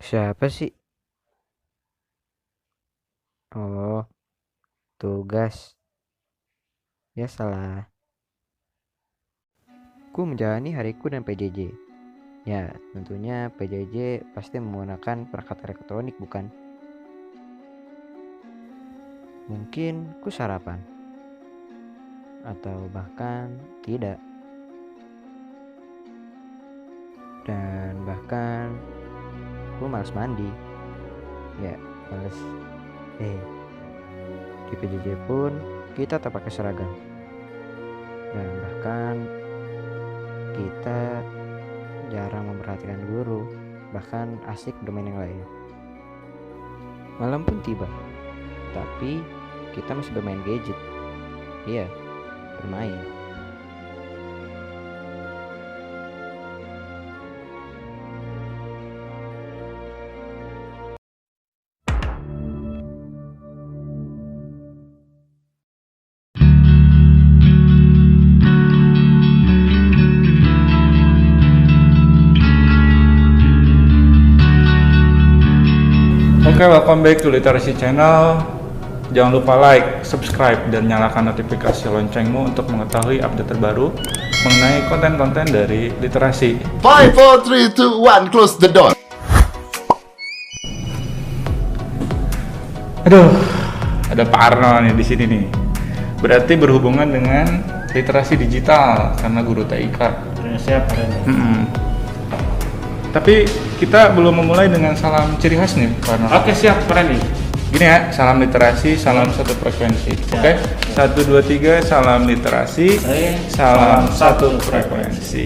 Siapa sih? Oh, tugas. Ya salah. Ku menjalani hariku dan PJJ. Ya, tentunya PJJ pasti menggunakan perangkat elektronik, bukan? Mungkin ku sarapan. Atau bahkan tidak. Dan bahkan ku malas mandi. Ya, males. Eh, di PJJ pun kita tak pakai seragam. Dan bahkan kita jarang memperhatikan guru, bahkan asik bermain yang lain. Malam pun tiba, tapi kita masih bermain gadget. Iya, bermain. Oke, welcome back to Literasi Channel. Jangan lupa like, subscribe, dan nyalakan notifikasi loncengmu untuk mengetahui update terbaru mengenai konten-konten dari literasi. 5, 4, 3, 2, 1, close the door. Aduh, ada Pak Arno nih di sini nih. Berarti berhubungan dengan literasi digital karena guru TIK. Siap, Pak Randy. Tapi kita belum memulai dengan salam ciri khas nih, Pak Arno. Oke, siap, Pak Randy. Gini ya, salam literasi, salam satu frekuensi. Oke, 1, 2, 3, salam literasi, salam satu frekuensi.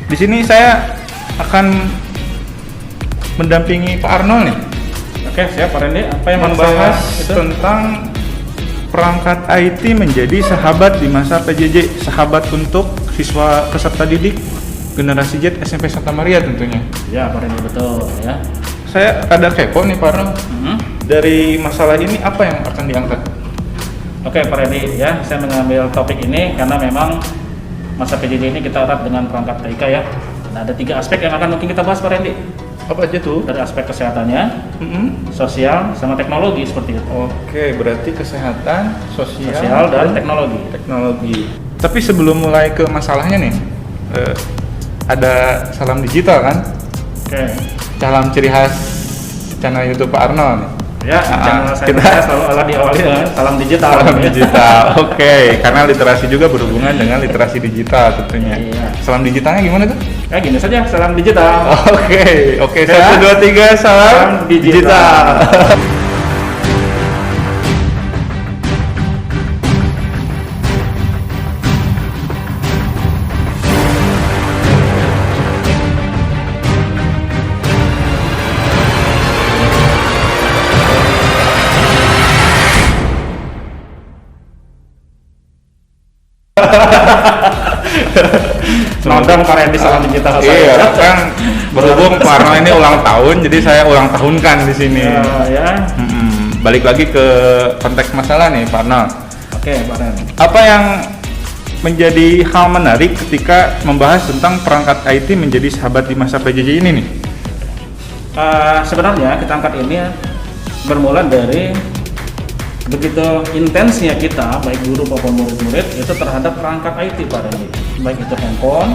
Di sini saya akan mendampingi Pak Arnold nih, Oke, siap, Pak Randy. Apa yang membahas itu? tentang perangkat IT menjadi sahabat di masa PJJ, sahabat untuk siswa peserta didik generasi Z SMP Santa Maria tentunya. Ya, Pak Randy, betul ya. Saya rada kepo nih Pak Arnold. Dari masalah ini apa yang akan diangkat? Oke, Pak Randy ya. Saya mengambil topik ini karena memang masa PJJ ini kita erat dengan perangkat TIK ya. Nah, ada 3 aspek yang akan mungkin kita bahas, Pak Randy. Apa aja tuh? Dari aspek kesehatannya, sosial, sama teknologi seperti itu. Oke, berarti kesehatan, Sosial dan teknologi. teknologi. Tapi sebelum mulai ke masalahnya nih, ada salam digital kan? Oke. Salam ciri khas channel YouTube Pak Arnold nih. Ya, channel saya kita- selalu diawali dengan salam digital. Salam ya. digital. Oke, karena literasi juga berhubungan dengan literasi digital tentunya. Iya. Salam digitalnya gimana tuh? Ya, gini saja, salam digital. Oke, Ya. 1, 2, 3, salam Salam digital. Nodong Pak Randy salam digital Iya, saya. kan berhubung Pak Arnold ini ulang tahun, jadi saya ulang tahunkan di sini. Ya. Balik lagi ke konteks masalah nih Pak Arnold. Oke, Pak Randy. Apa yang menjadi hal menarik ketika membahas tentang perangkat IT menjadi sahabat di masa PJJ ini nih? Sebenarnya kita angkat ini bermula dari begitu intensnya kita, baik guru maupun murid-murid itu terhadap perangkat IT, Pak Randy. Baik itu handphone,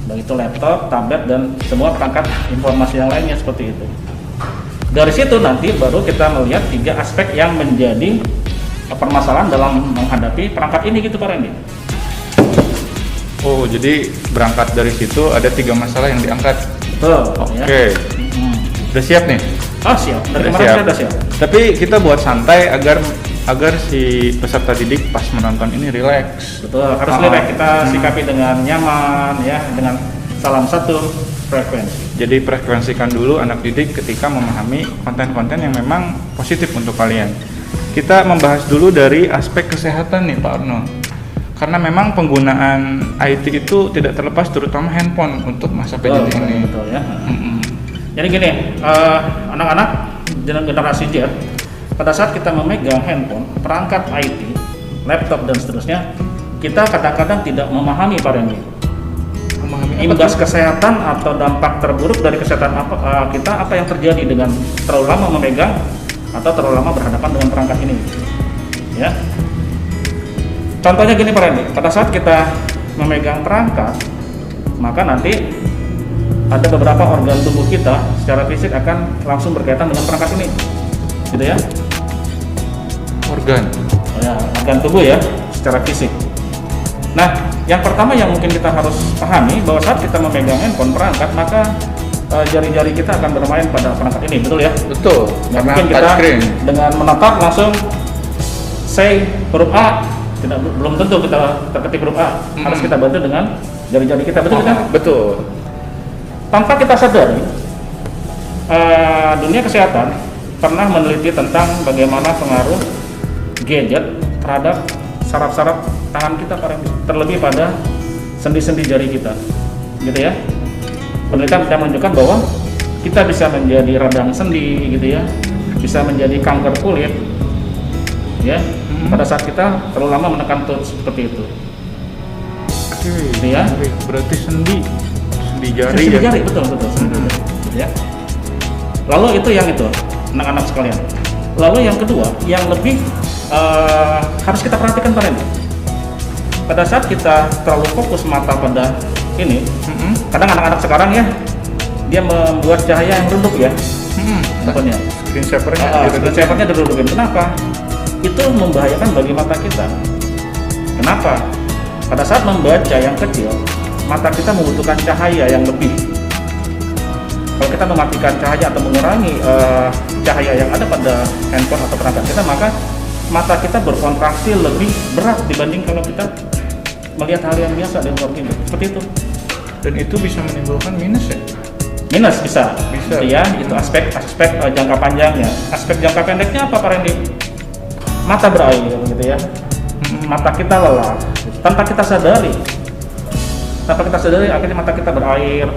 baik itu laptop, tablet, dan semua perangkat informasi yang lainnya seperti itu. Dari situ nanti baru kita melihat 3 aspek yang menjadi permasalahan dalam menghadapi perangkat ini gitu, Pak Randy. Oh, jadi berangkat dari situ ada 3 masalah yang diangkat. Betul. Oke, Ya. udah siap nih? Oh, siap. Dari Udah kemarin siap. kita udah siap. Tapi kita buat santai agar si peserta didik pas menonton ini rileks. Betul, harus relax, kita sikapi dengan nyaman ya, dengan salam satu frekuensi. Jadi frekuensikan dulu anak didik ketika memahami konten-konten yang memang positif untuk kalian. Kita membahas dulu dari aspek kesehatan nih Pak Arno. Karena memang penggunaan IT itu tidak terlepas terutama handphone untuk masa PJJ ini. Betul ya. Jadi gini, anak-anak generasi Z, pada saat kita memegang handphone, perangkat IT, laptop dan seterusnya, kita kadang-kadang tidak memahami Pak Randy. memahami imbas kesehatan atau dampak terburuk dari kesehatan apa yang terjadi dengan terlalu lama memegang atau terlalu lama berhadapan dengan perangkat ini, ya. Contohnya gini Pak Randy, pada saat kita memegang perangkat, maka nanti ada beberapa organ tubuh kita secara fisik akan langsung berkaitan dengan perangkat ini, gitu ya. organ. Ya, organ tubuh ya, secara fisik. Nah, yang pertama yang mungkin kita harus pahami bahwa saat kita memegang handphone perangkat, maka jari-jari kita akan bermain pada perangkat ini, betul ya? Betul, Nah, karena mungkin kita touchscreen. dengan menatap langsung say huruf A, belum tentu kita terketik huruf A, harus kita bantu dengan jari-jari kita, betul kan? Betul. Tanpa kita sadari, dunia kesehatan pernah meneliti tentang bagaimana pengaruh gadget terhadap saraf-saraf tangan kita, terlebih pada sendi-sendi jari kita, gitu ya. Penelitian yang menunjukkan bahwa kita bisa menjadi radang sendi, gitu ya, bisa menjadi kanker kulit, ya, pada saat kita terlalu lama menekan touch seperti itu. Oke. Gitu ya. Berarti sendi jari Sendi ya. jari, betul, sendi jari, gitu ya. Lalu itu yang itu, anak-anak sekalian. Lalu yang kedua, yang lebih harus kita perhatikan Pak Randy. Pada saat kita terlalu fokus mata pada ini, kadang anak-anak sekarang ya, dia membuat cahaya yang redup ya, handphonenya. Screen savernya. Screen savernya diredupin. Kenapa? Itu membahayakan bagi mata kita. Kenapa? Pada saat membaca yang kecil, mata kita membutuhkan cahaya yang lebih. Kalau kita mematikan cahaya atau mengurangi cahaya yang ada pada handphone atau perangkat kita, maka mata kita berkontraksi lebih berat dibanding kalau kita melihat hal yang biasa di luar ini. Seperti itu. Dan itu bisa menimbulkan minus ya. Minus bisa. Bisa. Gitu ya, itu aspek jangka panjangnya. Aspek jangka pendeknya apa Pak Randy? Mata berair gitu ya. Mata kita lelah tanpa kita sadari. Akhirnya mata kita berair,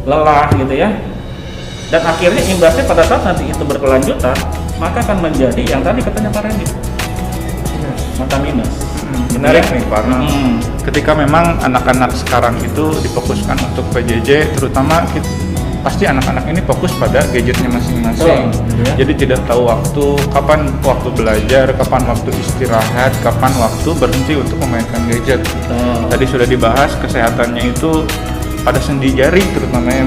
lelah gitu ya. Dan akhirnya imbasnya pada saat nanti itu berkelanjutan, maka akan menjadi yang tadi katanya Pak Randy, mata minus. Menarik nih Pak Arno. Ketika memang anak-anak sekarang itu difokuskan untuk PJJ, terutama pasti anak-anak ini fokus pada gadgetnya masing-masing. Betul, ya. Jadi tidak tahu waktu, kapan waktu belajar, kapan waktu istirahat, kapan waktu berhenti untuk memainkan gadget. Tadi sudah dibahas kesehatannya itu pada sendi jari terutama ya,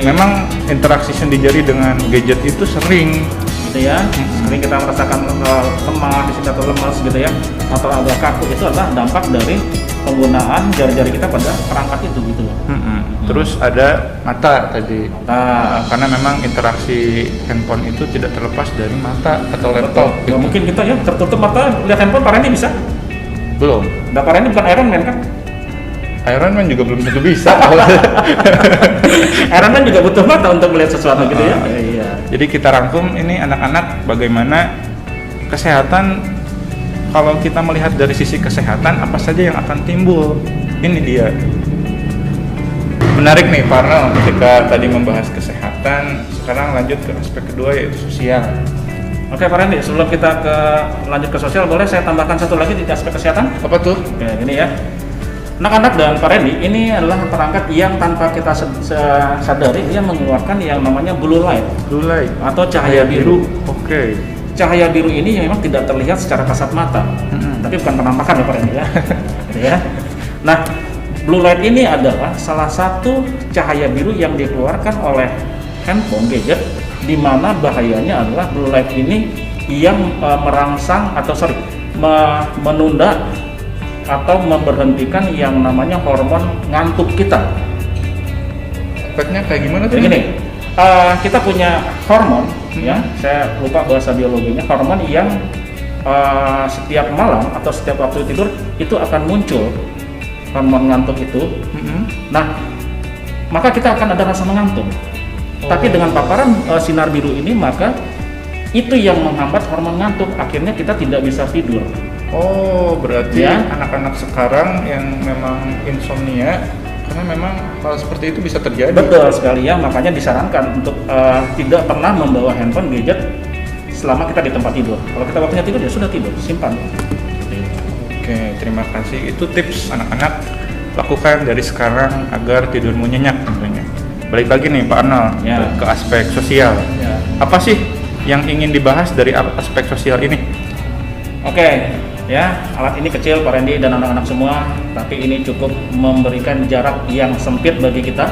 memang interaksi sendi jari dengan gadget itu sering gitu ya. Sering kita merasakan lemah di situ atau lemas gitu ya, atau agak kaku, itu adalah dampak dari penggunaan jari-jari kita pada perangkat itu gitu. Terus ada mata tadi. Karena memang interaksi handphone itu tidak terlepas dari mata atau laptop. Nggak mungkin kita ya tertutup mata lihat handphone. Pak Randy bisa? Belum. Nah, Pak Randy bukan Iron Man kan? Iron Man juga belum tentu bisa. Iron Man juga butuh mata untuk melihat sesuatu gitu ya. Iya. Jadi kita rangkum ini anak-anak bagaimana kesehatan. Kalau kita melihat dari sisi kesehatan, apa saja yang akan timbul? Ini dia. Menarik nih Pak Arno, ketika tadi membahas kesehatan, sekarang lanjut ke aspek kedua yaitu sosial. Oke Pak Randy, sebelum kita lanjut ke sosial, boleh saya tambahkan satu lagi di aspek kesehatan? Apa tuh? Oke, gini ya. Anak-anak dan Pak Randy, ini adalah perangkat yang tanpa kita sadari dia mengeluarkan yang namanya blue light Blue light atau cahaya biru. Oke. Cahaya biru ini memang tidak terlihat secara kasat mata, tapi bukan penampakan ya Pak Randy ya. Gitu ya. Nah, blue light ini adalah salah satu cahaya biru yang dikeluarkan oleh handphone gadget, di mana bahayanya adalah blue light ini yang merangsang atau menunda atau memberhentikan yang namanya hormon ngantuk kita. Efeknya kayak gimana tuh? Jadi gini, kita punya hormon, ya, saya lupa bahasa biologinya, hormon yang setiap malam atau setiap waktu tidur itu akan muncul hormon ngantuk itu. Nah, maka kita akan ada rasa mengantuk. Tapi dengan paparan sinar biru ini, maka itu yang menghambat hormon ngantuk, akhirnya kita tidak bisa tidur. Oh, berarti Ya. anak-anak sekarang yang memang insomnia, karena memang hal seperti itu bisa terjadi. Betul sekali ya, makanya disarankan untuk tidak pernah membawa handphone gadget selama kita di tempat tidur. Kalau kita waktunya tidur ya sudah tidur, simpan. Oke, terima kasih. Itu tips anak-anak lakukan dari sekarang agar tidurmu nyenyak tentunya. Balik lagi nih Pak Arnold Ya. ke aspek sosial. Ya. Apa sih yang ingin dibahas dari aspek sosial ini? Oke, ya, alat ini kecil Pak Randy dan anak-anak semua, tapi ini cukup memberikan jarak yang sempit bagi kita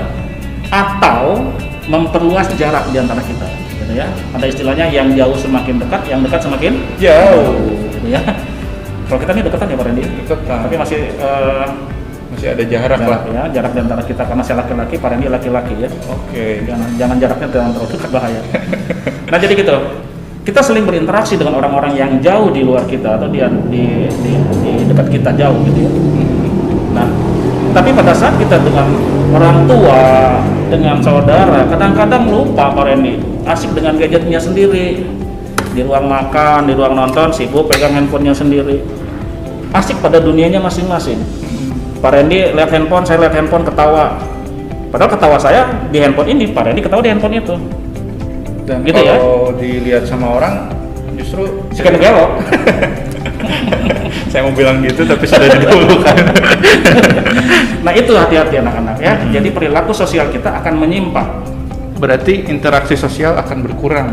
atau memperluas jarak di antara kita, gitu ya. Ada istilahnya yang jauh semakin dekat, yang dekat semakin Jauh. gitu ya. Kalau kita ini dekatan ya Pak Randy, Deketan. tapi masih Masih ada jarak lah. jarak ya, jarak di antara kita karena saya laki-laki, Pak Randy laki-laki ya. Oke. Jangan jaraknya terlalu dekat, bahaya. Nah jadi gitu, kita sering berinteraksi dengan orang-orang yang jauh di luar kita atau di dekat kita jauh gitu ya. Nah, tapi pada saat kita dengan orang tua, dengan saudara, kadang-kadang lupa Pak Randy, asik dengan gadgetnya sendiri, di ruang makan, di ruang nonton, sibuk pegang handphonenya sendiri, asik pada dunianya masing-masing. Pak Randy lihat handphone, saya lihat handphone, ketawa. Padahal ketawa saya di handphone ini, Pak Randy ketawa di handphone itu. Dan Gitu ya? kalau dilihat sama orang justru Sekian belok. saya mau bilang gitu tapi sudah didahulukan. Nah itu hati-hati anak-anak ya. Jadi perilaku sosial kita akan menyimpang, Berarti interaksi sosial akan berkurang.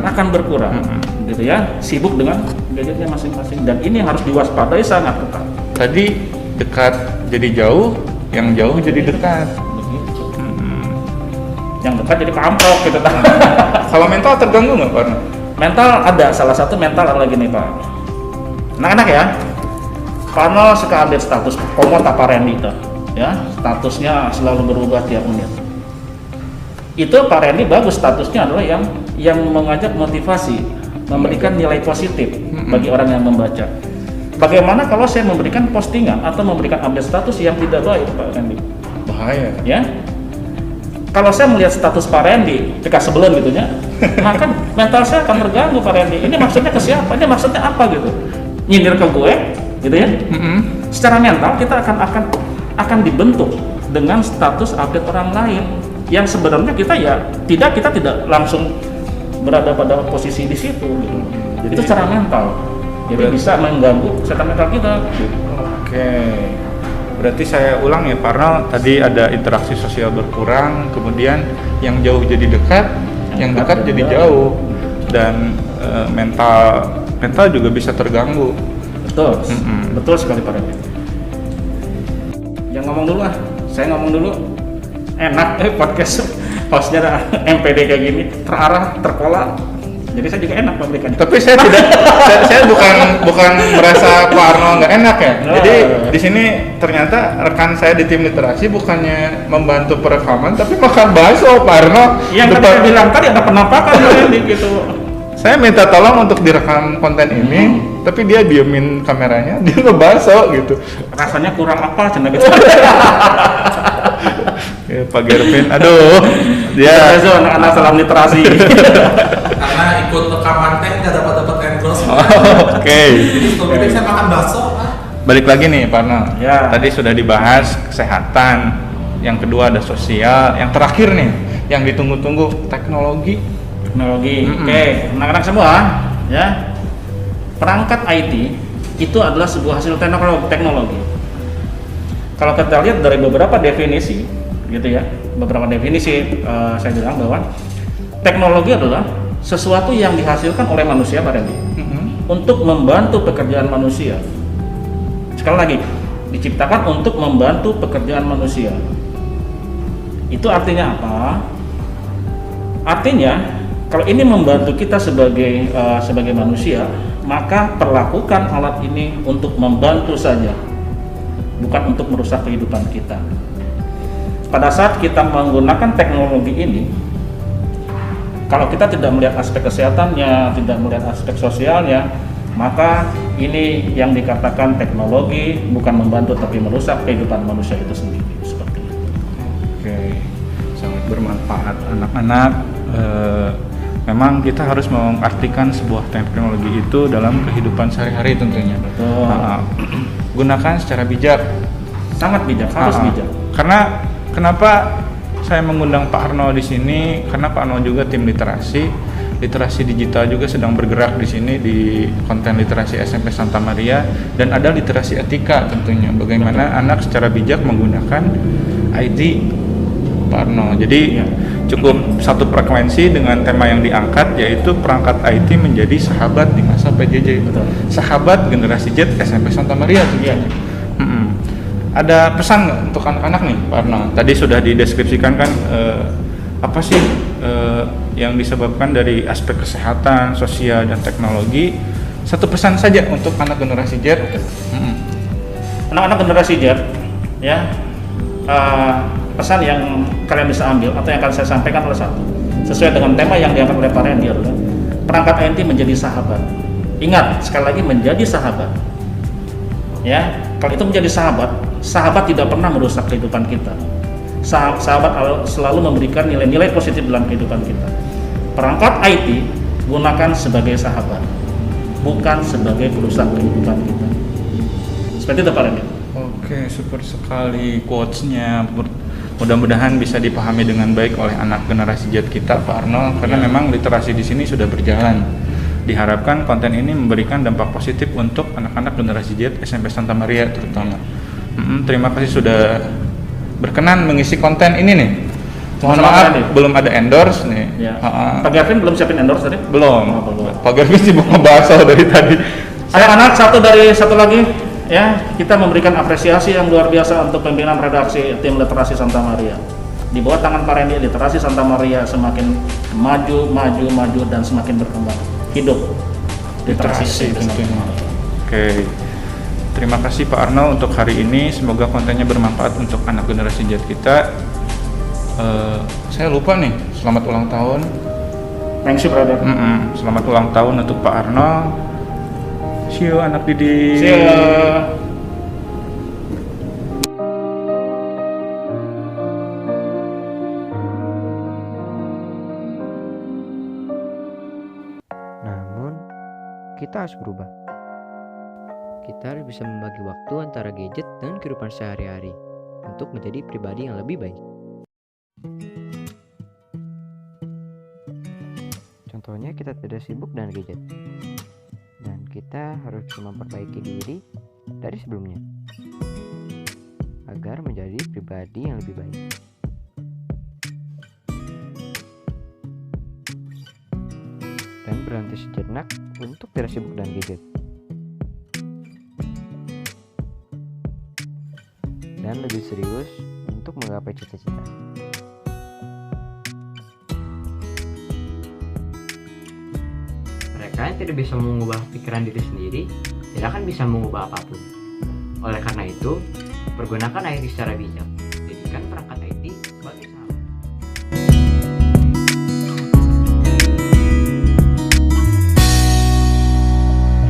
gitu ya. Sibuk dengan gadgetnya masing-masing, dan ini harus diwaspadai sangat ketat. Tadi dekat jadi jauh, yang jauh jadi dekat. Begitu. Yang dekat jadi kamprok gitu. Kalau mental terganggu nggak Pak Arnold? Mental ada, salah satu mental adalah gini Pak. Anak-anak ya, Pak Arnold suka update status Pomota Pak Randy itu, ya statusnya selalu berubah tiap menit. Itu Pak Randy bagus, statusnya adalah yang mengajak motivasi, memberikan nilai positif bagi orang yang membaca. Bagaimana kalau saya memberikan postingan atau memberikan update status yang tidak baik Pak Randy? Bahaya. Ya, kalau saya melihat status Pak Randy ketika sebelum gitunya, maka mental saya akan terganggu Pak Randy. Ini maksudnya ke siapa? Ini maksudnya apa gitu? Nyindir ke gue, gitu ya? Secara mental kita akan dibentuk dengan status update orang lain yang sebenarnya kita tidak langsung berada pada posisi di situ. Gitu. Itu secara mental. Jadi bisa mengganggu kesehatan mental kita. Oke. Berarti saya ulang ya Pak Arnold, tadi ada interaksi sosial berkurang, kemudian yang jauh jadi dekat, yang dekat jadi jauh, dan mental juga bisa terganggu. Betul, betul sekali Pak Randy. Yang ngomong dulu saya ngomong dulu. Enak podcast hostnya MPD kayak gini, terarah, terpola. Jadi saya juga enak memberikan. Tapi saya tidak, saya bukan merasa Pak Arnold nggak enak ya. Jadi di sini ternyata rekan saya di tim literasi bukannya membantu perekaman, tapi makan bakso Pak Arnold. Yang tadi saya bilang tadi ada penampakan gitu. Saya minta tolong untuk direkam konten ini, tapi dia diemin kameranya, dia ngebakso gitu. Rasanya kurang apa cina gitu. Ya, Pak Gervin, aduh, dia. Itu anak-anak salam literasi. Karena ikut rekaman teh nggak dapat endorse. Oke. Jadi sebelumnya saya makan bakso. Balik lagi nih Pak Arnold. Ya. Tadi sudah dibahas kesehatan, yang kedua ada sosial, yang terakhir nih, yang ditunggu-tunggu teknologi. Oke, anak-anak semua, ya. Perangkat IT itu adalah sebuah hasil teknologi. Kalau kita lihat dari beberapa definisi, gitu ya, saya bilang bahwa teknologi adalah sesuatu yang dihasilkan oleh manusia Pak Randy untuk membantu pekerjaan manusia. Sekali lagi, diciptakan untuk membantu pekerjaan manusia. Itu artinya apa? Artinya kalau ini membantu kita sebagai manusia, maka perlakukan alat ini untuk membantu saja, bukan untuk merusak kehidupan kita. Pada saat kita menggunakan teknologi ini, kalau kita tidak melihat aspek kesehatannya, tidak melihat aspek sosialnya, maka ini yang dikatakan teknologi bukan membantu tapi merusak kehidupan manusia itu sendiri. Seperti itu. Oke, sangat bermanfaat anak-anak. Memang kita harus mengartikan sebuah teknologi itu dalam kehidupan sehari-hari tentunya. Betul. Gunakan secara bijak. Sangat bijak, harus bijak. Karena kenapa saya mengundang Pak Arnold di sini? Karena Pak Arnold juga tim literasi. literasi digital juga sedang bergerak di sini di konten literasi SMP Santa Maria, dan ada literasi etika tentunya, bagaimana anak secara bijak menggunakan IT, Pak Arno. Jadi cukup satu frekuensi dengan tema yang diangkat, yaitu perangkat IT menjadi sahabat di masa PJJ. Betul. Sahabat generasi Z SMP Santa Maria tentunya. Ada pesan nggak untuk anak-anak nih, Pak Arno? Tadi sudah dideskripsikan kan apa sih yang disebabkan dari aspek kesehatan, sosial, dan teknologi. Satu pesan saja untuk anak generasi Z. Anak-anak generasi Z, ya, pesan yang kalian bisa ambil atau yang akan saya sampaikan adalah satu, sesuai dengan tema yang diangkat oleh Pak Randy adalah perangkat IT menjadi sahabat. Ingat, sekali lagi menjadi sahabat. Ya, kalau itu menjadi sahabat, sahabat tidak pernah merusak kehidupan kita. Sahabat selalu memberikan nilai-nilai positif dalam kehidupan kita. Perangkat IT gunakan sebagai sahabat, bukan sebagai perusak kehidupan kita. Seperti itu Pak Randy. Oke, super sekali quotes-nya. Mudah-mudahan bisa dipahami dengan baik oleh anak generasi Z kita, Pak Arno, karena memang literasi di sini sudah berjalan. Diharapkan konten ini memberikan dampak positif untuk anak-anak generasi Z SMP Santa Maria terutama. Terima kasih sudah berkenan mengisi konten ini nih. Mohon maaf belum ada endorse nih. Ya. Pak Gavin belum siapin endorse tadi? Belum. Oh, belum. Pak Gavin sibuk ngebahas dari tadi. Anak-anak, satu lagi, ya, kita memberikan apresiasi yang luar biasa untuk pimpinan redaksi tim literasi Santa Maria. Di bawah tangan Pak Randy, literasi Santa Maria semakin maju dan semakin berkembang. Hidup literasi tentunya. Oke. Terima kasih Pak Arno untuk hari ini. Semoga kontennya bermanfaat untuk anak generasi Z kita. Saya lupa nih, selamat ulang tahun. Thank you, brother. Selamat ulang tahun untuk Pak Arno. See you anak didik. See you. Namun, kita harus berubah. Kita harus bisa membagi waktu antara gadget dan kehidupan sehari-hari untuk menjadi pribadi yang lebih baik. Contohnya, kita tidak sibuk dengan gadget, dan kita harus bisa memperbaiki diri dari sebelumnya agar menjadi pribadi yang lebih baik. Dan berhenti sejenak untuk tidak sibuk dengan gadget, dan lebih serius untuk menggapai cita-cita. Mereka yang tidak bisa mengubah pikiran diri sendiri tidak akan bisa mengubah apapun. Oleh karena itu, pergunakan IT secara bijak.